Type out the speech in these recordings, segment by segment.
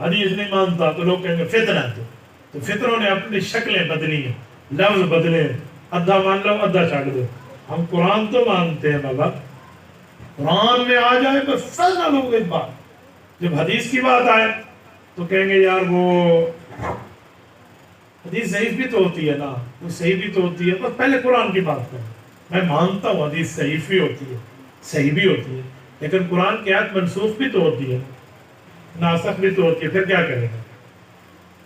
حدیث نہیں مانتا تو لوگ کہیں گے فتنہ ہے تو فطروں نے اپنی شکلیں بدلی ہیں، لفظ بدلے ہیں، ادھا مان لو ادھا چھاڑ دو. ہم قرآن تو مانتے ہیں بابا، قرآن میں آ جائے بس فیصلہ لوگ ایک بات. جب حدیث کی بات آئے تو کہیں گے یار وہ حدیث ضعیف بھی تو ہوتی ہے نا، وہ صحیح بھی تو ہوتی ہے. بس پہلے قرآن کی بات کریں. میں مانتا ہوں حدیث ضعیف بھی ہوتی ہے، صحیح بھی ہوتی ہے، لیکن قرآن کی آیت منسوخ بھی تو ہوتی ہے، ناسخ بھی تو ہوتی ہے. پھر کیا کریں گے؟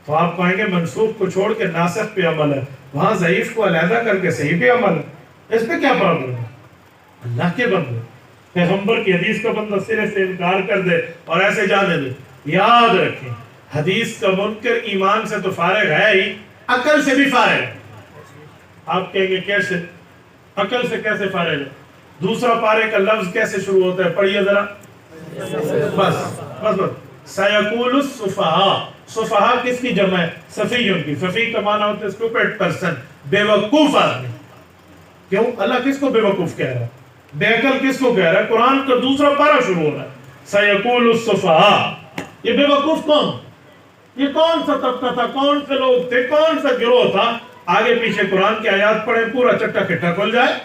تو آپ کہیں گے منسوخ کو چھوڑ کے ناسخ پہ عمل ہے، وہاں ضعیف کو علیحدہ کر کے صحیح پہ عمل ہے. اس پہ کیا پرابلم ہے؟ اللہ کے بندے پیغمبر کی حدیث کا بندہ سرے سے انکار کر دے اور ایسے جانے دے. یاد رکھیں حدیث کا منکر ایمان سے تو فارغ ہے ہی، عقل سے بھی فارغ ہے. آپ کہیں گے کیسے؟ عقل سے کیسے فارغ ہے؟ دوسرا پارے کا لفظ کیسے شروع ہوتا ہے؟ پڑھیے ذرا. بس سیقول السفہاء. سفہاء کس کی جمع ہے؟ سفیون کی. سفی کا معنی ہوتا ہے اسٹوپڈ پرسن، بے وقوف آدمی. کیوں؟ اللہ کس کو بے وقوف کہہ رہا ہے؟ بے عقل کس کو کہہ رہا ہے؟ قرآن کا دوسرا پارہ شروع ہو رہا ہے سیقول السفہاء. یہ بے وقوف کون؟ یہ کون سا طبقہ تھا؟ کون سے لوگ تھے؟ کون سا گروہ تھا؟ آگے پیچھے قرآن کی آیات پڑھیں، پورا چٹا کھٹا کھل جائے.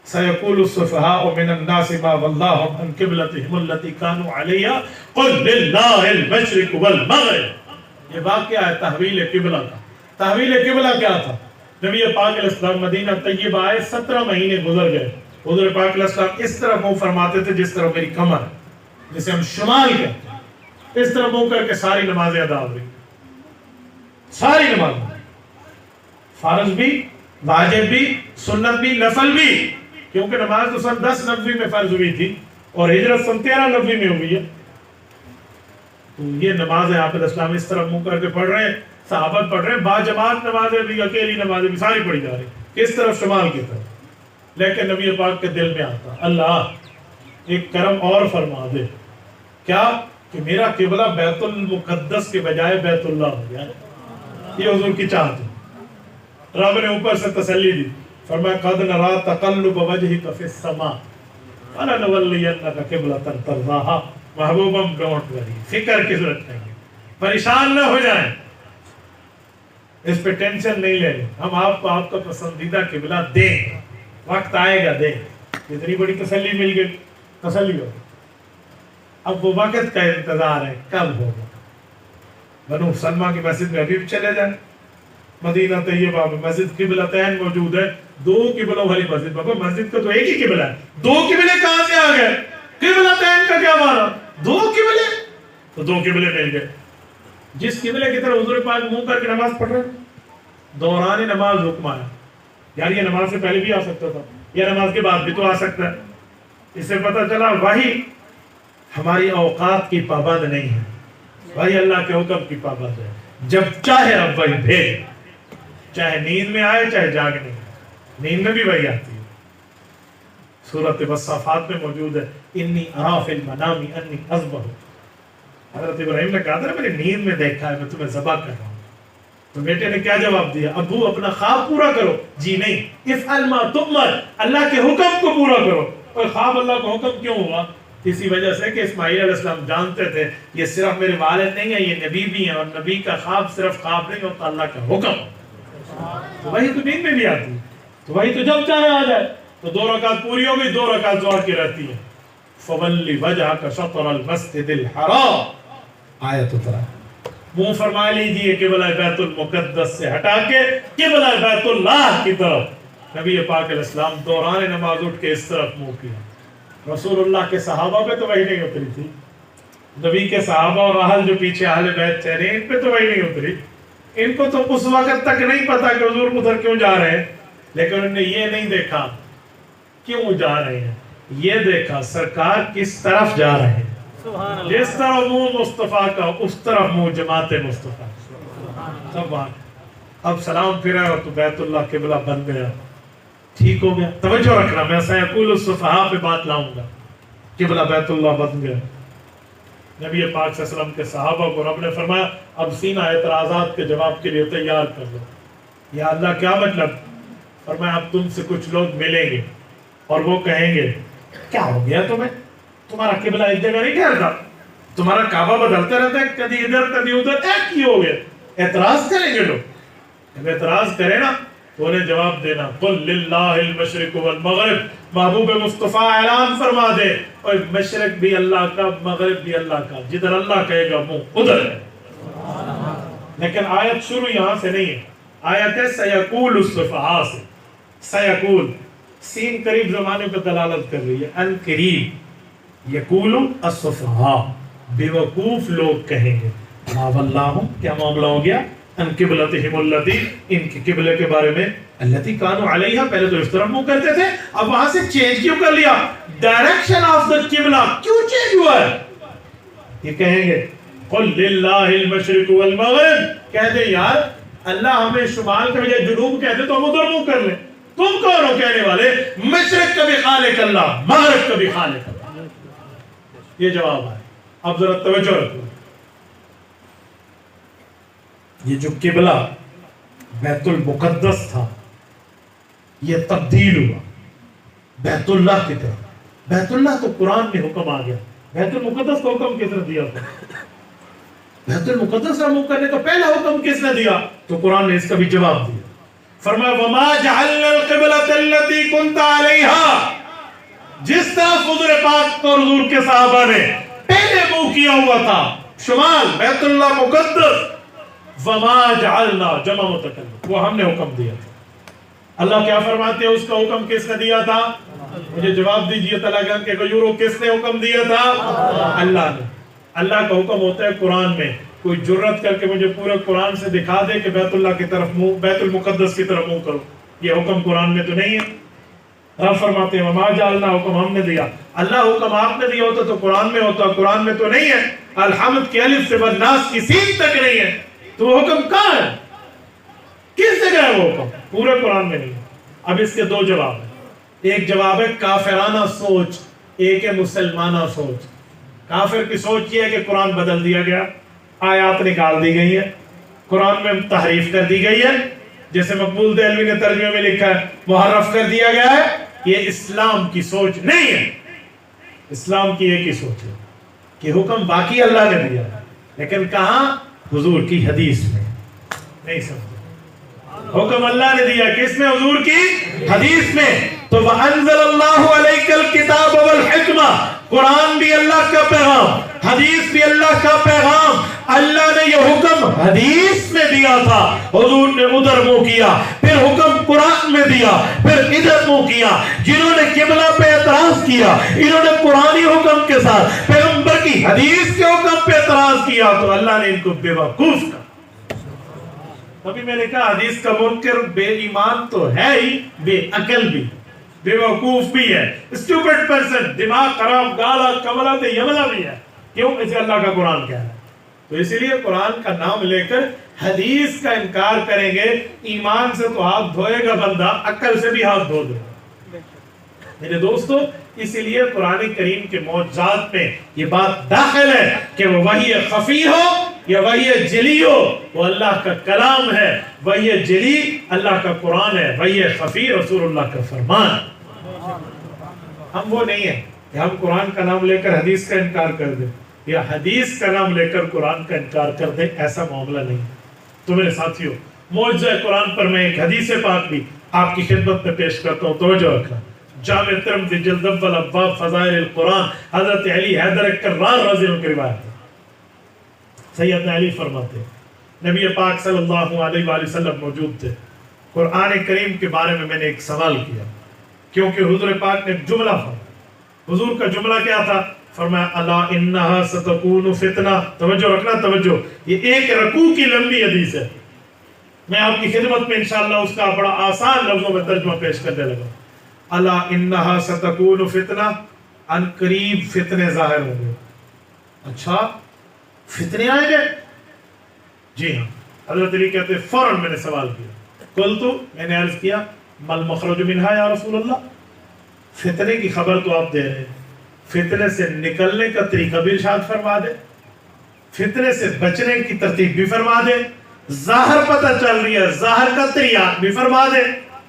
سيقول السفهاء من الناس ما ولاهم عن قبلتهم التي كانوا عليها قل لله المشرق والمغرب. یہ واقعہ ہے تحویل قبلہ کا. تحویل قبلہ کیا تھا؟ نبی پاک علیہ السلام مدینہ طیبہ آئے، 17 مہینے گزر گئے. حضور پاک علیہ السلام اس طرح منہ فرماتے تھے جس طرح میری کمر ہے، جسے ہم شمال کہتے ہیں. اس طرح منہ کر کے ساری نمازیں ادا ہو گئی. ساری نماز، فرض بھی، واجب بھی، سنت بھی، نفل بھی. کیونکہ نماز تو سن 1090 میں فرض ہوئی تھی اور ہجرت سن 1390 میں ہوئی ہے. تو یہ نمازیں آپ علیہ السلام اس طرح منہ کر کے پڑھ رہے ہیں، صحابہ پڑھ رہے ہیں، با جماعت نمازیں بھی، اکیلی نمازیں بھی ساری پڑھی جا رہی ہیں. کس طرف؟ شمال کی طرف. لیکن نبی پاک کے دل میں آتا اللہ ایک کرم اور فرما دے. کیا؟ کہ میرا قبلہ بیت المقدس کے بجائے بیت اللہ ہو گیا. یہ حضور کی چاہت ہے. رب نے اوپر سے تسلی دی، فرمایا قد نرى تقلب وجهك في السماء فلنولينك قبلة ترضاها. محبوبم ڈونٹ وری، فکر کی ضرورت نہیں ہے، پریشان نہ ہو جائیں، اس پہ ٹینشن نہیں لیں. ہم آپ کو آپ کا پسندیدہ قبلہ دیں، وقت آئے گا دیں. اتنی بڑی تسلی مل گئی، تسلی ہو. اب وہ وقت کا انتظار ہے کب ہوگا. بنو سلمہ کی مسجد میں ابھی بھی چلے جائیں، مدینہ طیبہ میں مسجد قبلتین موجود ہے، 2 قبلوں والی مسجد. بابا مسجد کا تو ایک ہی قبلہ ہے، 2 قبلے کہاں سے آ گئے؟ قبلتین کا کیا مانا؟ 2 قبلے. تو 2 قبلے مل گئے. جس قبلے کی طرف حضور پاک منہ کر کے نماز پڑھ رہے ہیں، دوران نماز حکم آیا. یار یہ نماز سے پہلے بھی آ سکتا تھا، یا نماز کے بعد بھی تو آ سکتا ہے. اس سے پتہ چلا وحی ہماری اوقات کی پابند نہیں ہے، وحی اللہ کے حکم کی پابند ہے. جب چاہے اب وحی بھیج، چاہے نیند میں آئے چاہے جاگنے میں. نیند میں بھی وحی آتی ہے. سورۃ والصافات میں موجود ہے انی ارا فی المنام انی اذبح. حضرت ابراہیم نے کہا تھا میں نے نیند میں دیکھا ہے میں تمہیں ذبح کر رہا ہوں. تو بیٹے نے کیا جواب دیا؟ ابو اپنا خواب پورا کرو. جی نہیں، افعل ما تؤمر، اللہ کے حکم کو پورا کرو. اور خواب اللہ کا حکم کیوں ہوا؟ اسی وجہ سے کہ اسماعیل علیہ السلام جانتے تھے یہ صرف میرے والد نہیں ہیں، یہ نبی بھی ہیں، اور نبی کا خواب صرف خواب نہیں ہوتا، اللہ کا حکم. تو وہی تو نیند میں بھی آتی ہے. تو وہی تو جب چاہے آ جائے. تو 2 رکعت پوری ہو گئی، 2 رکعت دعا کی رہتی ہے. فَوَلِّ وَجْهَكَ شَطْرَ الْمَسْجِدِ الْحَرَامِ. آیت اترا، منہ فرما لیجیے قبلہ بیت المقدس سے ہٹا کے قبلہ بیت اللہ کی طرف. نبی پاک علیہ السلام دوران نماز اٹھ کے اس طرف منہ کیا. رسول اللہ کے صحابہ پہ تو وہی نہیں اتری تھی. نبی کے صحابہ اور اہل جو پیچھے اہل بیت ٹھہرے ان پہ تو وہی نہیں اتری. ان کو تو اس وقت تک نہیں پتا کہ حضور ادھر کیوں جا رہے ہیں، لیکن انہوں نے یہ نہیں دیکھا کیوں جا رہے ہیں، یہ دیکھا سرکار کس طرف جا رہے ہیں. جس طرح منہ مصطفیٰ کا اس طرف منہ جماعت مصطفیٰ. سب بات اب سلام پھرا اور تو بیت اللہ قبلہ بن گیا. ٹھیک ہو گیا. توجہ رکھنا، میں سیقول السفہاء پہ بات لاؤں گا. قبلہ بیت اللہ بن گیا. نبی پاک صلی اللہ علیہ وسلم کے صحابہ کو رب نے فرمایا اب سینہ اعتراضات کے جواب کے لیے تیار کر لو. یا اللہ کیا مطلب؟ فرمایا اب تم سے کچھ لوگ ملیں گے اور وہ کہیں گے کیا ہو گیا تمہیں؟ تمہارا قبلہ ایک جگہ نہیں ٹھہرتا، تمہارا کعبہ بدلتا رہتا ہے کدی ادھر کدی ادھر، ایک ہی ہو گیا، اعتراض کریں گے لوگ. جب اعتراض کرے نا تو انہیں جواب دینا قل للہ المشرق والمغرب، محبوب مصطفیٰ اعلان فرما دے اور مشرق بھی اللہ کا مغرب بھی اللہ کا، جدھر اللہ کہے گا منہ ادھر ہے. لیکن آیت شروع یہاں سے نہیں ہے، آیت ہے سیقول السفہاء سے. سیقول سین قریب زمانے پہ دلالت کر رہی ہے، ان قریب یقول السفہاء بیوقوف لوگ کہیں گے ما ولاہم، کیا معاملہ ہو گیا، ان قبلتہم اللتی، ان کی قبلے کے بارے میں، اللتی کانوا علیہا، پہلے تو اس طرف منہ کرتے تھے اب وہاں سے چینج کیوں کر لیا، ڈائریکشن آف دا قبلہ کیوں چینج ہوا ہے. یہ کہیں گے قل للہ المشرق والمغرب، کہہ دے یار اللہ ہمیں شمال کے بجائے جنوب کہتے تو ہم ادھر منہ کر لیں. تم کون ہو کہنے والے مشرق کا بھی خالق اللہ مغرب کا بھی خالق اللہ. یہ جواب ہے. اب ذرا توجہ رکھو، یہ جو قبلہ بیت المقدس تھا یہ تبدیل ہوا بیت اللہ کی طرف. بیت اللہ تو قرآن میں حکم آ گیا، بیت المقدس کو حکم کس نے دیا تھا؟ بیت المقدس کا منہ کرنے کا پہلا حکم کس نے دیا؟ تو قرآن نے اس کا بھی جواب دیا. فرمایا وَمَا جَعَلْنَا الْقِبْلَةَ الَّتِي كُنْتَ عَلَيْهَا، جس طرح حضور پاک اور حضور کے صحابہ نے پہلے منہ کیا ہوا تھا شمال بیت اللہ مقدس، وَمَا جَعَلْنَا جمع متکلم، وہ ہم نے حکم دیا تھا. اللہ کیا فرماتے ہیں اس کا حکم کس نے دیا تھا؟ مجھے جواب دیجئے تلاگن کے غیوروں، کس نے حکم دیا تھا؟ اللہ نے. اللہ کا حکم ہوتا ہے قرآن میں. کوئی جرت کر کے مجھے پورے قرآن سے دکھا دے کہ بیت اللہ کی طرف منہ، بیت المقدس کی طرف منہ کرو، یہ حکم قرآن میں تو نہیں ہے. رب فرماتے ہیں وما جعلنا، حکم ہم نے دیا. اللہ حکم آپ نے دیا ہوتا تو قرآن میں ہوتا، قرآن میں تو نہیں ہے. الحمد کی الف سے بدناس کی سین تک نہیں ہے، تو وہ حکم کہاں ہے؟ کس جگہ ہے وہ حکم؟ پورے قرآن میں نہیں ہے. اب اس کے دو جواب ہیں. ایک جواب ہے کافرانہ سوچ، ایک ہے مسلمانہ سوچ. کافر کی سوچ یہ ہے کہ قرآن بدل دیا گیا، آیات نکال دی گئی ہے، قرآن میں تحریف کر دی گئی ہے، جیسے مقبول دہلوی نے ترجمے میں لکھا ہے محرف کر دیا گیا ہے. یہ اسلام کی سوچ نہیں ہے. اسلام کی ایک ہی سوچ ہے کہ حکم باقی اللہ نے دیا ہے، لیکن کہاں؟ حضور کی حدیث میں. نہیں سمجھے؟ حکم اللہ نے دیا کس میں؟ حضور کی حدیث میں. تو وَأَنزَلَ اللَّهُ عَلَيْكَ الْكِتَابَ وَالْحِكْمَةَ، قرآن بھی اللہ کا پیغام، حدیث بھی اللہ کا پیغام. اللہ نے یہ حکم حدیث میں دیا تھا، حضور نے ادھر منہ کیا، پھر حکم قرآن میں دیا، پھر ادھر منہ کیا. جنہوں نے قبلہ پہ اعتراض کیا انہوں نے قرآنی حکم کے ساتھ پیغمبر کی حدیث کے حکم پہ اعتراض کیا، تو اللہ نے ان کو بے وقوف کہا. ابھی میں نے کہا حدیث کا منکر بے ایمان تو ہے ہی، بے عقل بھی، بے وقوف بھی ہے، اسٹوپڈ پرسن، دماغ خراب، گالا کملا تے یملا بھی ہے. کیوں؟ اسے اللہ کا قرآن کہہ رہا ہے. تو اسی لیے قرآن کا نام لے کر حدیث کا انکار کریں گے، ایمان سے تو ہاتھ دھوئے گا بندہ، عقل سے بھی ہاتھ دھو دے گا. میرے دوستو، اسی لیے قرآن کریم کے معجزات میں یہ بات داخل ہے کہ وہ وحی خفی ہو یا وحی جلی ہو، وہ اللہ کا کلام ہے. وحی جلی اللہ کا قرآن ہے، وحی خفی رسول اللہ کا فرمان. ہم وہ نہیں ہیں کہ ہم قرآن کا نام لے کر حدیث کا انکار کر دیں یا حدیث کا نام لے کر قرآن کا انکار کر دیں، ایسا معاملہ نہیں. تو میرے ساتھیوں، معجزہ قرآن پر میں ایک حدیث پاک بھی آپ کی خدمت میں پیش کرتا ہوں، توجہ رکھنا. جامع ترمذی جلد اول ابواب فضائل القرآن، حضرت علی حیدر کرار رضی اللہ عنہ کی روایت ہے. سیدنا علی فرماتے ہیں نبی پاک صلی اللہ علیہ وآلہ وسلم موجود تھے. قرآن کریم کے بارے میں نے ایک سوال کیا، کیونکہ حضور پاک نے جملہ فرمایا. حضور کا جملہ کیا تھا؟ فرمایا الا انہا ستکون فتنہ. توجہ رکھنا، توجہ، یہ ایک رکوع کی لمبی حدیث ہے. میں آپ کی خدمت میں انشاءاللہ اس کا بڑا آسان لفظوں میں ترجمہ پیش کرنے لگا. الا انہا ستکون فتنہ، ان قریب فتنے ظاہر ہوں گے. اچھا فتنے آئیں گے؟ جی ہاں. حضرت علی کہتے ہیں فوراً میں نے سوال کیا، قلتو، میں نے عرض کیا، مل مخرج منہا یا رسول اللہ، فتنے کی خبر تو آپ دے رہے ہیں، فتنے سے نکلنے کا طریقہ بھی ارشاد فرما دے، فتنے سے بچنے کی ترتیب بھی فرما دے، ظاہر پتہ چل رہی ہے، ظاہر کا طریقہ بھی فرما دے،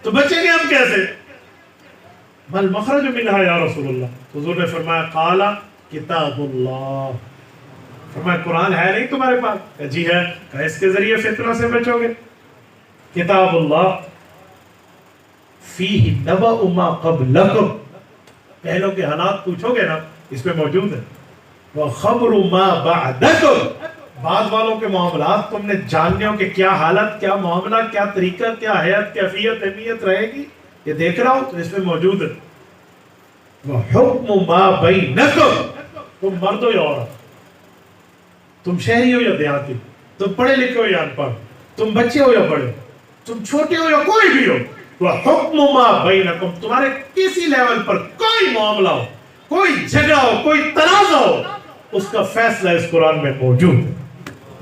تو بچیں گے ہم کیسے؟ مل مخرج منہا یا رسول اللہ. حضور نے فرمایا قال کتاب اللہ، فرمایا قرآن ہے نہیں تمہارے پاس؟ کہا جی ہے۔ کہا اس کے ذریعے فتنہ سے بچو گے۔ کتاب اللہ فیہ نبأ ما قبلکم، پہلوں کے حالات پوچھو گے نا اس میں موجود ہے۔ وخبر ما بعدکم، بعد والوں کے معاملات تم نے جاننے ہو کہ کیا حالت، کیا معاملہ، کیا طریقہ، کیا حیات، کیفیت، اہمیت رہے گی، یہ دیکھ رہا ہوں تو اس میں موجود ہے۔ وحکم ما بینکم، تم مرد ہو یا عورت، تم شہری ہو یا دیہاتی، تم پڑھے لکھے ہو یا ان پڑھ، تم بچے ہو یا بڑے، تم چھوٹے ہو یا کوئی بھی ہو، وحکم ما بینکم، تمہارے کسی لیول پر کوئی معاملہ ہو، کوئی جھگڑا ہو، کوئی تنازع ہو، اس کا فیصلہ اس قرآن میں موجود ہے۔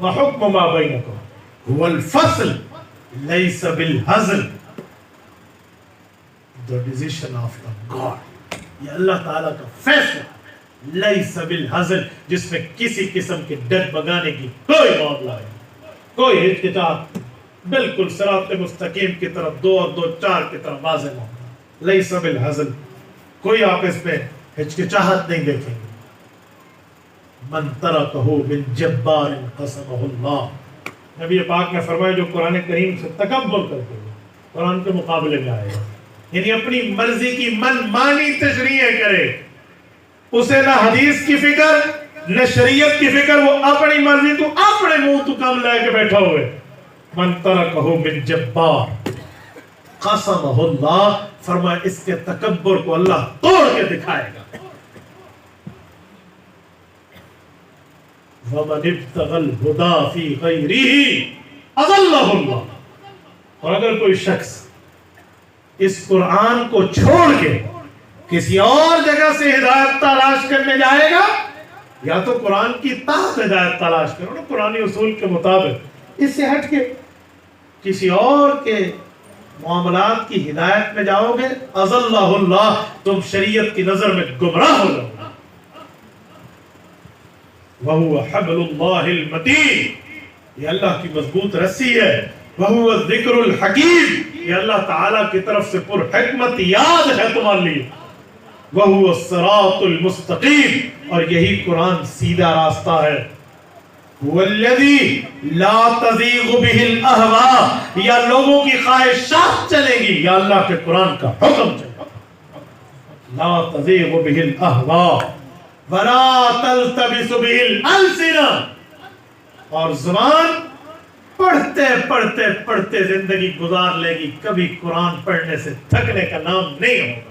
وحکم ما بینکم هو الفصل لیس بالہزل، the decision of the God، یہ اللہ تعالیٰ کا فیصلہ لیس بالہزل، جس میں کسی قسم کے ڈر بگانے کی کوئی معاملہ نہیں، کوئی ہچکچاہٹ، بالکل صراط مستقیم کی طرف، 2 اور 2 4 کی طرف واضح معاملہ، لیس بالہزل، کوئی آپ اس میں ہچکچاہٹ نہیں دیکھیں گے۔ من ترکہ من جبار قسمہ اللہ، نبی پاک نے فرمایا جو قرآن کریم سے تکبر کرتے ہوئے قرآن کے مقابلے میں آئے گا، یعنی اپنی مرضی کی من مانی تشریح کرے، اسے نہ حدیث کی فکر نہ شریعت کی فکر، وہ اپنی مرضی تو اپنے منہ تو کم لے کے بیٹھا ہوئے۔ من ترکہ من جبار قسمہ اللہ، فرمایا اس کے تکبر کو اللہ توڑ کے دکھائے گا۔ وَمَنِ ابْتَغَى الْهُدَى فِي غَيْرِهِ أَضَلَّهُ اللَّهُ، اور اگر کوئی شخص اس قرآن کو چھوڑ کے کسی اور جگہ سے ہدایت تلاش کرنے جائے گا، یا تو قرآن کی تحت ہدایت تلاش کرو نا قرآنی اصول کے مطابق، اس سے ہٹ کے کسی اور کے معاملات کی ہدایت میں جاؤ گے، اضلہ اللہ، تم شریعت کی نظر میں گمراہ ہو جاؤ گے۔ وَهُوَ حَبْلُ اللَّهِ الْمَتِينُ، یہ اللہ کی مضبوط رسی ہے۔ وَهُوَ الذِّكْرُ الْحَكِيمُ، یہ اللہ تعالیٰ کی طرف سے پر حکمت یاد ہے تمہارے لیے۔ وَهُوَ الصِّرَاطُ الْمُسْتَقِيمُ، اور یہی قرآن سیدھا راستہ ہے۔ هُوَ الَّذِي لَا تَزِيغُ بِهِ الْأَهْوَاءُ، یا لوگوں کی خواہشات چلیں گی یا اللہ کے قرآن کا حکم چلے گا۔ لَا تَزِيغُ بِهِ الْأَهْوَاءُ وَلَا تَلْتَبِسُ بِهِ الْأَلْسِنَةُ، اور زبان پڑھتے پڑھتے پڑھتے زندگی گزار لے گی، کبھی قرآن پڑھنے سے تھکنے کا نام نہیں ہوگا۔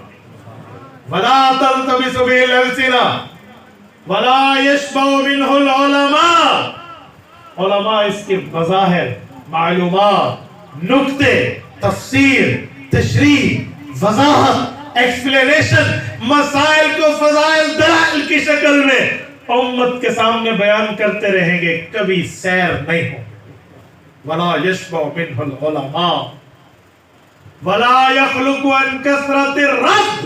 وَلَا تَلْتَبِسُ بِهِ الْأَلْسِنَةُ وَلَا يَشْبَعُ مِنْهُ الْعُلَمَاءُ، علماء اس کے مظاہر، معلومات، نکتے، تفسیر، تشریح، وضاحت، ایکسپلینیشن، مسائل کو فضائل دلائل کی شکل میں امت کے سامنے بیان کرتے رہیں گے، کبھی سیر نہیں ہو۔ وَلَا يَشْبَعُ مِنْهُ الْعُلَمَاءُ وَلَا يَخْلُقُ عَنْ كَثْرَةِ الرَّدِّ،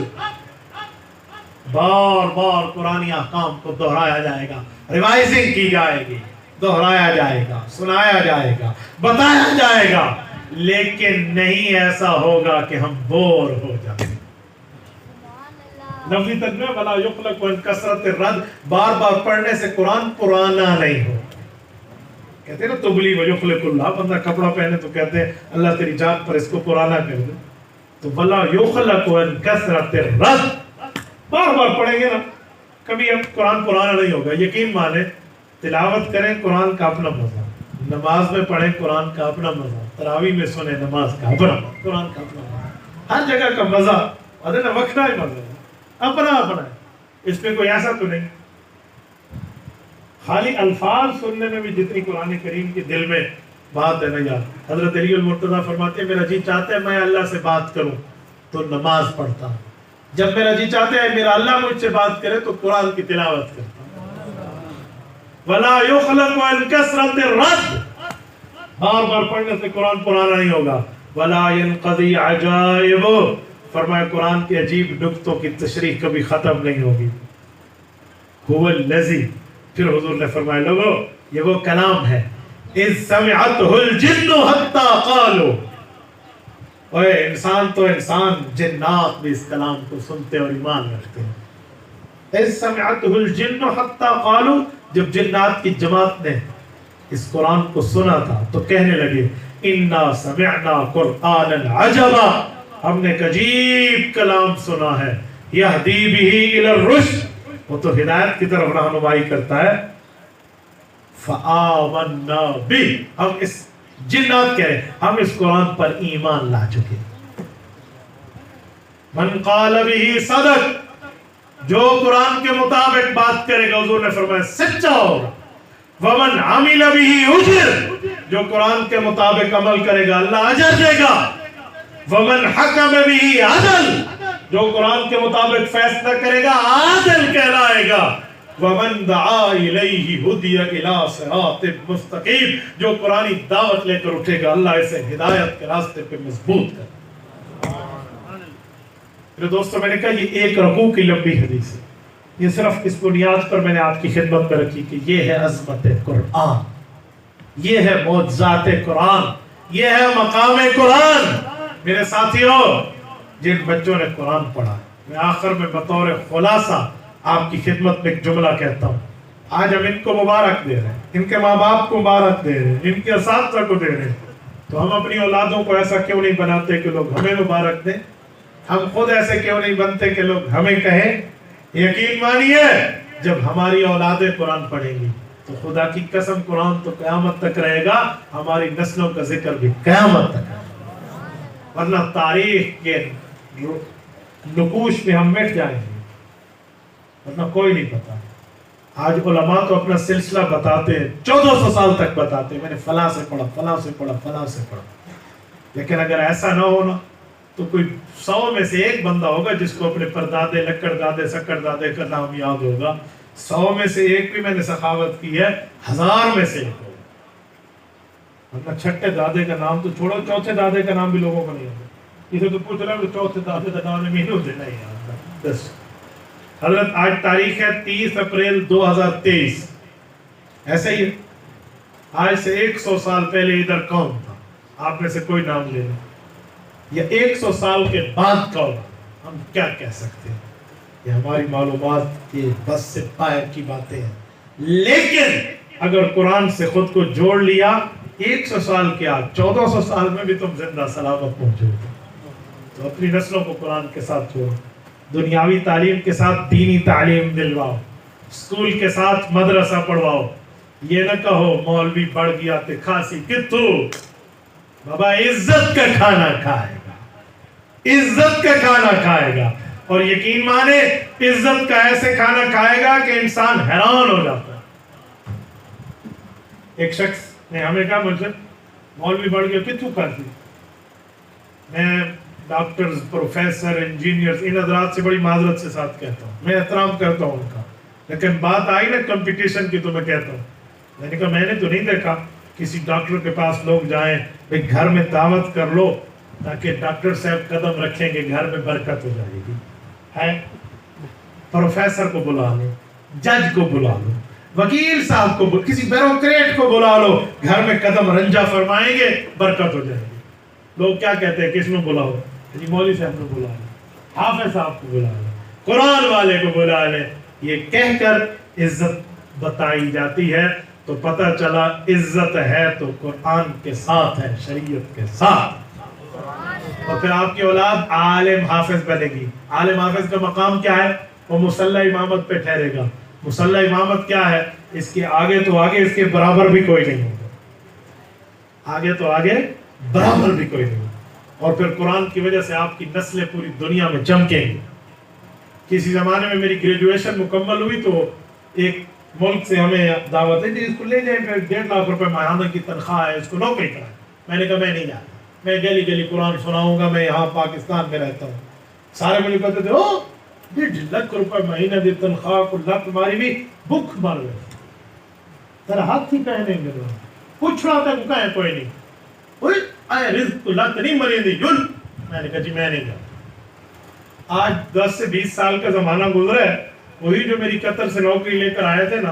بار بار قرآنی احکام کو دہرایا جائے گا، ریوائزنگ کی جائے گی، دہرایا جائے گا، سنایا جائے گا، بتایا جائے گا، لیکن نہیں ایسا ہوگا کہ ہم بور ہو جائیں۔ لفظی ترجمہ وَلَا يُخْلَقُ عَنْ كَثْرَةِ الرَّدِّ، بار بار پڑھنے سے قرآن پرانا نہیں ہو۔ کہتے ہیں نا تبلی وَيُخْلِقُ اللَّهُ، بندہ کپڑا پہنے تو کہتے ہیں اللہ تیری جان پر اس کو پرانا کر دے، تو وَلَا يُخْلَقُ عَنْ كَثْرَةِ الرَّدِّ، بار بار پڑھیں گے نا کبھی اب قرآن پرانا نہیں ہوگا۔ یقین مانیں، تلاوت کریں قرآن کا اپنا مزہ، نماز میں پڑھیں قرآن کا اپنا مزہ، تراویح میں سنیں نماز کا اپنا، قرآن کا اپنا مزہ، ہر جگہ کا مزہ ادھر وکھرا ہی مزہ ہے، اپنا اپنا ہے، اس میں کوئی ایسا تو نہیں۔ خالی الفاظ سننے میں بھی جتنی قرآن کریم کی دل میں بات ہے نا یار، حضرت علی المرتضیٰ فرماتے ہیں میرا جی چاہتا ہے میں اللہ سے بات کروں تو نماز پڑھتا ہوں، جب میرا جی چاہتا ہے میرا اللہ مجھ سے بات کرے تو قرآن کی تلاوت کرتا ہوں۔ وَلَا يُخْلَقُ عَنْ كَثْرَةِ الرَّدِّ، بار بار پڑھنے سے قرآن پرانا نہیں ہوگا۔ وَلَا يَنْقَضِي عَجَائِبُ، فرمایا قرآن کے عجیب نکتوں کی تشریح کبھی ختم نہیں ہوگی۔ هُوَ الَّذِي، پھر حضور نے فرمایا لوگو یہ وہ کلام ہے، اِذْ سَمِعَتْهُ الْجِنُّ حَتَّى قَالُوا، اوے انسان تو انسان، جنات بھی اس کلام کو سنتے اور ایمان رکھتے ہیں۔ اِذْ سَمِعَتْهُ الْجِنُّ حَتَّى قَالُوا، جب جنات کی جماعت نے اس قرآن کو سنا تھا تو کہنے لگے انا سمعنا قرآنا عجبا، ہم نے ایک عجیب کلام سنا ہے، یہدی بہ الی الرشد، وہ تو ہدایت کی طرف رہنمائی کرتا ہے، فآمنا بہ، ہم اس جنات کہہ رہے ہم اس قرآن پر ایمان لا چکے. من قال بہ صدق، جو قرآن کے مطابق بات کرے گا حضور نے فرمایا سچا ہوگا. ومن عمل بہ اجر، جو قرآن کے مطابق عمل کرے گا اللہ اجر دے گا. ومن حکم بہ عدل، جو قرآن کے مطابق فیصلہ کرے گا عادل کہلائے گا. ومن دعا الیہ ہدی الی صراط مستقیم، جو قرآنی دعوت لے کر اٹھے گا اللہ اسے ہدایت کے راستے پہ مضبوط کرے. میرے دوستوں میں نے کہا یہ ایک رکوع کی لمبی حدیث ہے، یہ صرف اس بنیاد پر میں نے آپ کی خدمت میں رکھی کہ یہ ہے عظمت قرآن، یہ ہے معجزات قرآن، یہ ہے مقام قرآن. میرے ساتھیوں، جن بچوں نے قرآن پڑھا، میں آخر میں بطور خلاصہ آپ کی خدمت میں ایک جملہ کہتا ہوں. آج ہم ان کو مبارک دے رہے ہیں، ان کے ماں باپ کو مبارک دے رہے ہیں، ان کے اساتذہ کو دے رہے ہیں، تو ہم اپنی اولادوں کو ایسا کیوں نہیں بناتے کہ لوگ ہمیں مبارک دیں؟ ہم خود ایسے کیوں نہیں بنتے کہ لوگ ہمیں کہیں؟ یقین مانیے جب ہماری اولادیں قرآن پڑھیں گی تو خدا کی قسم قرآن تو قیامت تک رہے گا، ہماری نسلوں کا ذکر بھی قیامت تک رہے گا، ورنہ تاریخ کے نقوش میں ہم مٹ جائیں گے، ورنہ کوئی نہیں پتا. آج علماء تو اپنا سلسلہ بتاتے ہیں، 1400 سال تک بتاتے ہیں میں نے فلاں سے پڑھا، فلاں سے پڑھا، فلاں سے پڑھا. لیکن اگر ایسا نہ ہونا تو کوئی 100 میں سے ایک بندہ ہوگا جس کو اپنے پردادے، لکڑ دادے، سکڑ دادے کا نام یاد ہوگا. 100 میں سے ایک بھی میں نے سخاوت کی ہے، 1000 میں سے ایک ہوگا. ورنہ چھٹے دادے کا نام تو چھوڑو، چوتھے دادے کا نام بھی لوگوں کو نہیں ہوگا. اسے تو پوچھ رہا ہے چوتھے دادے کا نام نہیں ہوتے، نہیں یاد. حضرت آج تاریخ ہے 30 اپریل 2023، ایسے ہی آج سے 100 سال پہلے ادھر کون تھا؟ آپ میں سے کوئی نام لے لیں، یا 100 سال کے بعد کون؟ ہم کیا کہہ سکتے ہیں؟ یہ ہماری معلومات کی بس سے باہر کی باتیں ہیں. لیکن اگر قرآن سے خود کو جوڑ لیا 100 سال کے بعد 1400 سال میں بھی تم زندہ سلامت پہنچو گے. تو اپنی نسلوں کو قرآن کے ساتھ جوڑو، دنیاوی تعلیم کے ساتھ دینی تعلیم دلواؤ، اسکول کے ساتھ مدرسہ پڑھواؤ. یہ نہ کہو مولوی بڑھ گیا تے کھاسی کتو، بابا عزت کا کھانا کھائے گا، عزت کا کھانا کھائے گا. اور یقین مانے عزت کا ایسے کھانا کھائے گا کہ انسان حیران ہو جاتا ہے. ایک شخص نے ہمیں کہا مجھے مولوی بڑھ گیا کتو کھاسی. میں ڈاکٹرز، پروفیسر، انجینئرز، ان حضرات سے بڑی معذرت سے ساتھ کہتا ہوں، میں احترام کرتا ہوں ان کا، لیکن بات آئی نا کمپٹیشن کی تو میں کہتا ہوں. میں نے کہا میں نے تو نہیں دیکھا کسی ڈاکٹر کے پاس لوگ جائیں بھئی گھر میں دعوت کر لو تاکہ ڈاکٹر صاحب قدم رکھیں گے گھر میں برکت ہو جائے گی. ہے پروفیسر کو بلا لو، جج کو بلا لو، وکیل صاحب کو کسی بیوروکریٹ کو بلا لو، گھر میں قدم رنجا فرمائیں گے برکت ہو جائے گی. لوگ کیا کہتے ہیں کس میں بلاؤ؟ جی مولوی صاحب کو بلا لیں، حافظ صاحب کو بلا لیں، قرآن والے کو بلا لیں. یہ کہہ کر عزت بتائی جاتی ہے تو پتہ چلا عزت ہے تو قرآن کے ساتھ ہے، شریعت کے ساتھ. اور پھر آپ کی اولاد عالم حافظ بنے گی. عالم حافظ کا مقام کیا ہے؟ وہ مصلی امامت پہ ٹھہرے گا. مصلی امامت کیا ہے؟ اس کے آگے تو آگے اس کے برابر بھی کوئی نہیں ہوگا، آگے تو آگے برابر بھی کوئی نہیں. اور پھر قرآن کی وجہ سے آپ کی نسلیں پوری دنیا میں چمکیں گی. کسی زمانے میں میری گریجویشن مکمل ہوئی تو ایک ملک سے ہمیں دعوت ہے جی اس کو لے جائیں، پھر 1.5 لاکھ روپے ماہانہ کی تنخواہ ہے، اس کو نوکری کرائیں. میں نے کہا میں نہیں جاتا، میں گلی گلی قرآن سناؤں گا، میں یہاں پاکستان میں رہتا ہوں. سارے مجھے کہتے تھے 1.5 لاکھ روپے مہینہ دی تنخواہ کو لت ماری بھی بھوک مار گئے تیرا ہاتھ ہی کہنے گے. پوچھ رہا تھا کہ کوئی نہیں آئے رزق تو لت نہیں مری دی جل. میں نے کہا جی میں نہیں جاتا. آج 10 سے 20 سال کا زمانہ گزرا ہے، وہی جو میری قطر سے نوکری لے کر آئے تھے نا،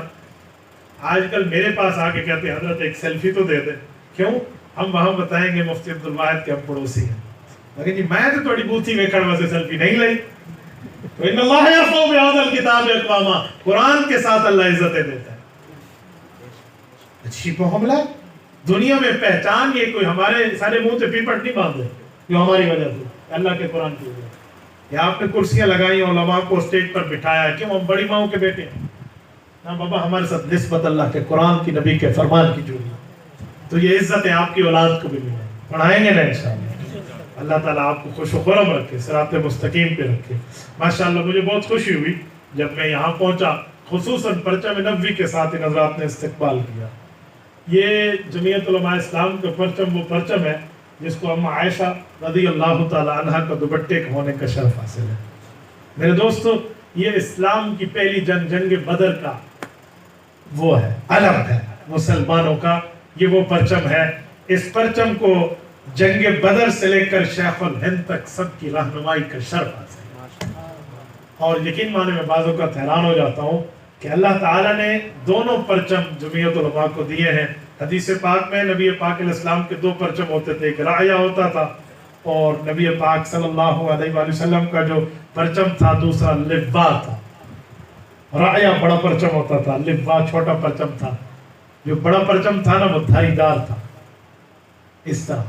آج کل میرے پاس آ کے کہتے ہیں حضرت ایک سیلفی تو دے دیں. کیوں؟ ہم وہاں بتائیں گے مفتی عبدالواحد کے ہم پڑوسی ہیں. لیکن جی میں تو تھوڑی بوتھی میں کھڑا سے سیلفی نہیں لئی. تو ان اللہ یرفع بہذا الکتاب اقواما، قرآن کے ساتھ اللہ عزتیں دیتا ہے. اچھی معاملہ دنیا میں پہچان یہ کوئی ہمارے سارے منہ سے پیپٹ نہیں باندھے جو ہماری وجہ سے اللہ کے قرآن کی وجہ سے. یا آپ نے کرسیاں لگائی علماء کو اسٹیج پر بٹھایا کیوں ہم بڑی ماؤں کے بیٹے ہیں نا بابا ہمارے ساتھ نسبت اللہ کے قرآن کی نبی کے فرمان کی جڑی تو یہ عزت ہے آپ کی اولاد کو بھی ملے پڑھائیں گے نا انشاءاللہ. اللہ تعالیٰ آپ کو خوش و خرم رکھے صراط مستقیم پہ رکھے. ماشاءاللہ مجھے بہت خوشی ہوئی جب میں یہاں پہنچا خصوصاً پرچم نبوی کے ساتھ ان حضرات نے استقبال کیا. یہ جمعیت علماء اسلام کا پرچم وہ پرچم ہے جس کو ام عائشہ رضی اللہ تعالی عنہ کا دوپٹے ہونے کا شرف حاصل ہے. میرے دوستو یہ اسلام کی پہلی جنگ بدر کا وہ ہے علم ہے مسلمانوں کا. یہ وہ پرچم ہے. اس پرچم کو جنگ بدر سے لے کر شیخ الہند تک سب کی رہنمائی کا شرف حاصل ہے. اور یقین مانے میں بعضوں کا حیران ہو جاتا ہوں کہ اللہ تعالیٰ نے دونوں پرچم جمعیت علماء کو دیے ہیں. حدیث پاک میں نبی پاک علیہ السلام کے دو پرچم ہوتے تھے, ایک راعیہ ہوتا تھا اور نبی پاک صلی اللہ علیہ وآلہ وسلم کا جو پرچم تھا دوسرا لوا تھا. راعیہ بڑا پرچم ہوتا تھا, لوا چھوٹا پرچم تھا. جو بڑا پرچم تھا نا وہ دھاری دار تھا اس طرح,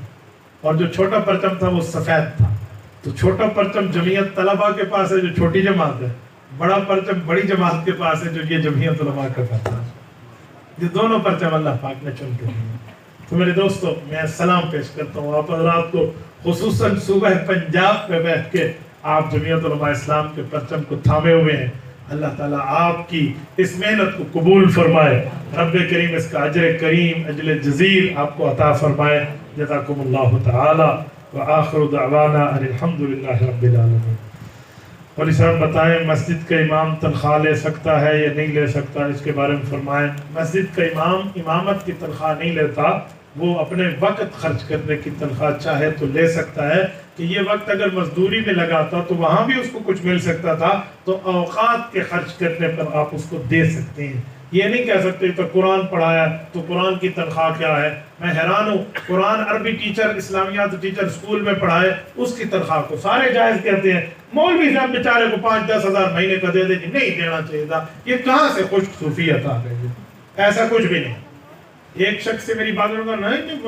اور جو چھوٹا پرچم تھا وہ سفید تھا. تو چھوٹا پرچم جمعیت طلبہ کے پاس ہے جو چھوٹی جماعت ہے, بڑا پرچم بڑی جماعت کے پاس ہے جو یہ جمعیت علماء کا پرچم ہے. یہ دونوں پرچم اللہ پاک نے چن کے دیے. تو میرے دوستو میں سلام پیش کرتا ہوں آپ حضرات کو, خصوصاً صوبہ پنجاب پہ بیٹھ کے آپ جمعیت علماء اسلام کے پرچم کو تھامے ہوئے ہیں. اللہ تعالیٰ آپ کی اس محنت کو قبول فرمائے. رب کریم اس کا اجر کریم اجر جزیل آپ کو عطا فرمائے. جزاکم اللہ تعالی وآخر دعوانا الحمدللہ رب العالمین. مولی صاحب بتائیں مسجد کا امام تنخواہ لے سکتا ہے یا نہیں لے سکتا, اس کے بارے میں فرمائیں. مسجد کا امام امامت کی تنخواہ نہیں لیتا, وہ اپنے وقت خرچ کرنے کی تنخواہ چاہے تو لے سکتا ہے. کہ یہ وقت اگر مزدوری میں لگاتا تو وہاں بھی اس کو کچھ مل سکتا تھا, تو اوقات کے خرچ کرنے پر آپ اس کو دے سکتے ہیں. یہ نہیں کہہ سکتے تو قرآن پڑھایا تو قرآن کی تنخواہ کیا ہے. میں حیران ہوں, قرآن عربی ٹیچر اسلامیات ٹیچر اسکول میں پڑھائے اس کی تنخواہ کو سارے جائز کہتے ہیں. مولوی صاحب بیچارے کو 5-10 ہزار مہینے کا دے دے کہ نہیں دینا چاہیے تھا. یہ کہاں سے خشک صوفیت آ گئی؟ ایسا کچھ بھی نہیں. ایک شخص سے میری بات ہوگا نہیں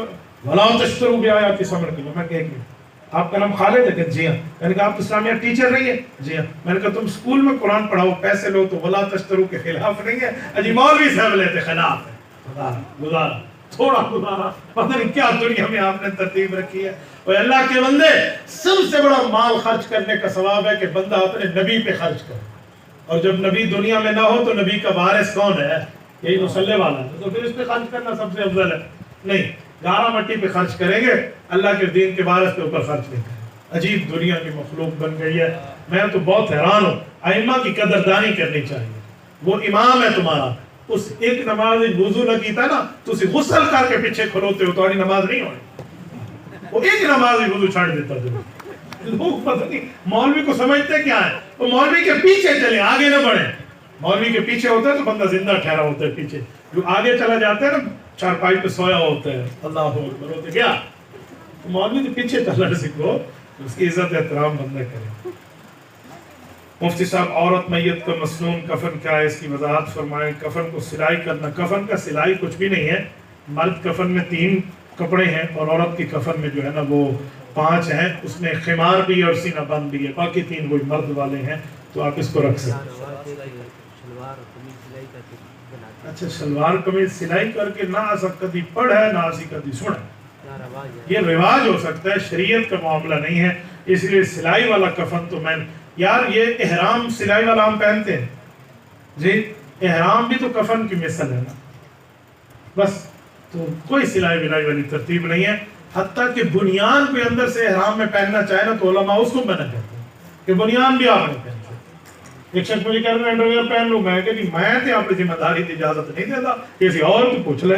بھلا تشترو بھی آیا کس عمر کے لیے. میں کہ آپ کا نام خالد ہے کہ جی ہاں. میں نے کہا آپ اسلامیہ ٹیچر رہی ہے جی ہاں. میں نے کہا تم اسکول میں قرآن پڑھاؤ پیسے لو تو ولا تشترو کے خلاف نہیں ہے. اجی مولوی صاحب لیتے خلاف ہے. گزارا تھوڑا گزارا پتہ نہیں کیا دنیا میں آپ نے ترتیب رکھی ہے. اور اللہ کے بندے سب سے بڑا مال خرچ کرنے کا ثواب ہے کہ بندہ اپنے نبی پہ خرچ کرے. اور جب نبی دنیا میں نہ ہو تو نبی کا وارث کون ہے؟ یہی مصلی والا ہے. تو پھر اس پہ خرچ کرنا سب سے افضل ہے. نہیں, گارا مٹی پہ خرچ کریں گے, اللہ کے دین کے وارث کے اوپر خرچ نہیں کریں. عجیب دنیا کی مخلوق بن گئی ہے. میں تو بہت حیران ہوں. ائمہ کی قدردانی کرنی چاہیے. وہ امام ہے تمہارا, اس ایک نماز وضو نہ کیتا نا تو اسے غسل کر کے پیچھے کھلوتے ہو, تمہاری نماز نہیں ہونی. وہ ایک نماز وضو چھاڑ دیتا تھا. لوگ پتہ نہیں مولوی کو سمجھتے کیا ہے, وہ مولوی کے پیچھے چلے آگے نہ بڑھیں. مولوی کے پیچھے ہوتا ہے تو بندہ زندہ ٹھہرا ہوتا ہے پیچھے. جو آگے چلا جاتا ہے نا چارپائی پہ سویا ہوتا ہے اللہ اکبر ہوتے کیا, مولوی کے پیچھے چلنا سیکھو, اس کی عزت احترام بندہ کرے. مفتی صاحب عورت میت کا مسنون کفن کیا ہے, اس کی وضاحت فرمائیں. کفن کو سلائی کرنا, کفن کا سلائی کچھ بھی نہیں ہے. مرد کفن میں 3 کپڑے ہیں اور عورت کی کفن میں جو ہے نا وہ 5 ہیں. اس میں خمار بھی اور سینہ بند بھی ہے, باقی 3 وہی مرد والے ہیں. تو آپ اس کو رکھ سکتے. اچھا شلوار قمیض سلائی کر کے نہ آ سکتا دی پڑھ ہے نہ آسی کا دی سن ہے. یہ رواج ہو سکتا ہے, شریعت کا معاملہ نہیں ہے. اس لیے سلائی والا کفن تو میں یار یہ احرام سلائی والا ہم پہنتے ہیں جی, احرام بھی تو کفن کی مثل ہے نا بس. تو کوئی سلائی ولائی والی ترتیب نہیں ہے. حتیٰ کہ بنیان کوئی اندر سے احرام میں پہننا چاہے نا تو علماء اس کو منع کرتے ہیں کہ بنیان بھی آپ نہیں پہنتے. ایک شخص مجھے کہہ رہے ہیں انڈرویئر پہن لوں, میں کہ میں تے آپ ذمہ داری کی اجازت نہیں دیتا, کسی اور تو پوچھ لے.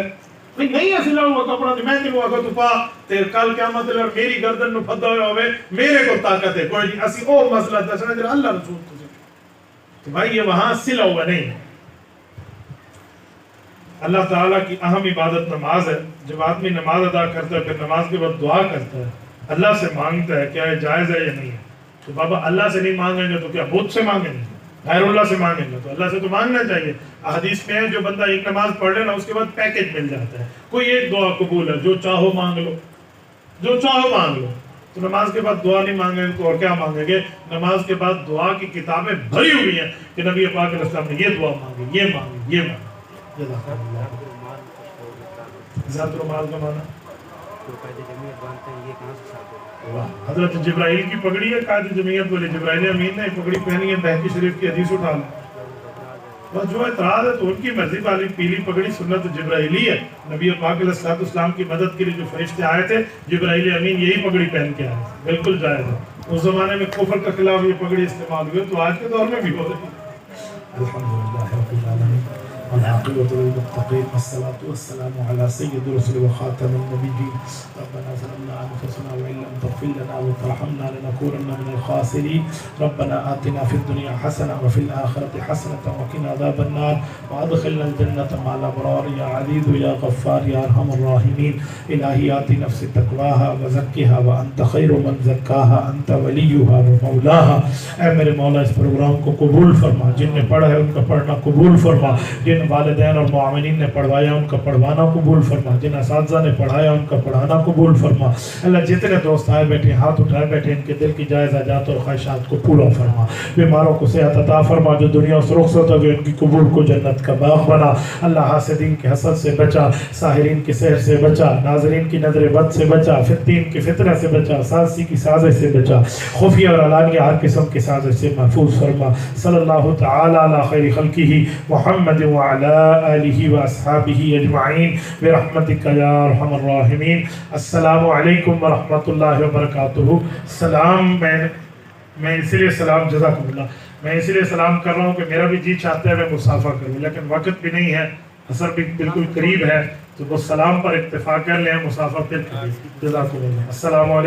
نہیں اصلا ہوا کپڑا میں تے ہوا تو پا تے کل کیا مطلب میری گردن نو پھدا ہویا ہوے میرے کو طاقت ہے کوئی نہیں, اسی او مسئلہ دسنا جڑا اللہ رسول تجھے تو بھائی یہ وہاں سلا ہوا نہیں ہے. اللہ تعالیٰ کی اہم عبادت نماز ہے. جب آدمی نماز ادا کرتا ہے پھر نماز کے بعد دعا کرتا ہے, اللہ سے مانگتا ہے, کیا یہ جائز ہے یا نہیں ہے. تو بابا اللہ سے نہیں مانگیں گے تو کیا بت سے مانگیں گے؟ غیر اللہ سے مانگیں گے تو اللہ سے تو مانگنا چاہیے. حدیث میں ہے جو بندہ ایک نماز پڑھ لے نا اس کے بعد پیکج مل جاتا ہے. کوئی ایک دعا قبول ہے، جو چاہو مانگ لو، جو چاہو مانگ لو. تو نماز کے بعد دعا نہیں مانگیں گے تو اور کیا مانگیں گے؟ نماز کے بعد دعا کی کتابیں بھری ہوئی ہیں کہ نبی پاک علیہ السلام نے یہ دعا مانگی، یہ مانگی، یہ مانگی. ذات المال کا معنی حضرت جبرائیل کی پگڑی ہے قائد جمعیت والے جبرائیل امین نے پگڑی پہنی ہے. بہقی شریف کی حدیث اٹھا لیں. بس جو اعتراض ہے تو ان کی مرضی والی پیلی پگڑی سنت جبرائیلی ہے. نبی پاک علیہ السلام کی مدد کے لیے جو فرشتے آئے تھے جبرائیل امین یہی پگڑی پہن کے آئے تھے. بالکل جائز ہے. اس زمانے میں کفر کے خلاف یہ پگڑی استعمال ہوئی تو آج کے دور میں بھی ہو رہی ہے. الحمدللہ رب العالمین والعاقبۃ للمتقین والصلاة والسلام على سید رسول وخاتم النبیین. ربنا ظلمنا انفسنا وان لم تغفر لنا وترحمنا لنكونن من الخاسرین. ربنا آتنا في الدنيا حسنة وفي الآخرة حسنة وقنا عذاب النار وادخلنا الجنة مع الأبرار يا عزيز يا غفار يا أرحم الراحمين. إلهي آت نفسي تقواها وزكها وأنت خير من زكاها أنت وليها ومولاها. اے میرے مولا اس پروگرام کو قبول فرما. جن نے پڑھا ہے ان کا پڑھنا قبول فرما. جن والدین اور معاونین نے پڑھوایا ان کا پڑھوانا قبول فرما. جن اساتذہ نے پڑھایا ان کا پڑھانا قبول فرما. اللہ جتنے دوست آئے بیٹھے ہاتھ اٹھائے بیٹھے ان کے دل کی جائز حاجات اور خواہشات کو پورا فرما. بیماروں کو صحت عطا فرما. جو دنیا سے رخصت ہو گئے ان کی قبول کو جنت کا باغ بنا. اللہ حاسدین کے حسد سے بچا، ساحرین کی سحر سے بچا، ناظرین کی نظر بد سے بچا، فتین کی فتنہ سے بچا، سازشی کی سازش سے بچا، خفیہ اور علانیہ ہر قسم کی سازش سے محفوظ فرما. صلی اللہ تعالی علی خیر خلقہ محمد وعلی آلہ واصحابہ اجمعین برحمتک یا ارحم الراحمین. السلام علیکم ورحمۃ اللہ وبرکاتہ. سلام میں اسی لیے سلام جزاکم اللہ میں اسی لیے سلام کر رہا ہوں کہ میرا بھی جی چاہتا ہے میں مصافحہ کروں، لیکن وقت بھی نہیں ہے، عصر بھی بالکل قریب ہے، تو وہ سلام پر اکتفا کر لیں، مصافحہ پھر کریں. جزاکم اللہ. السلام علیکم.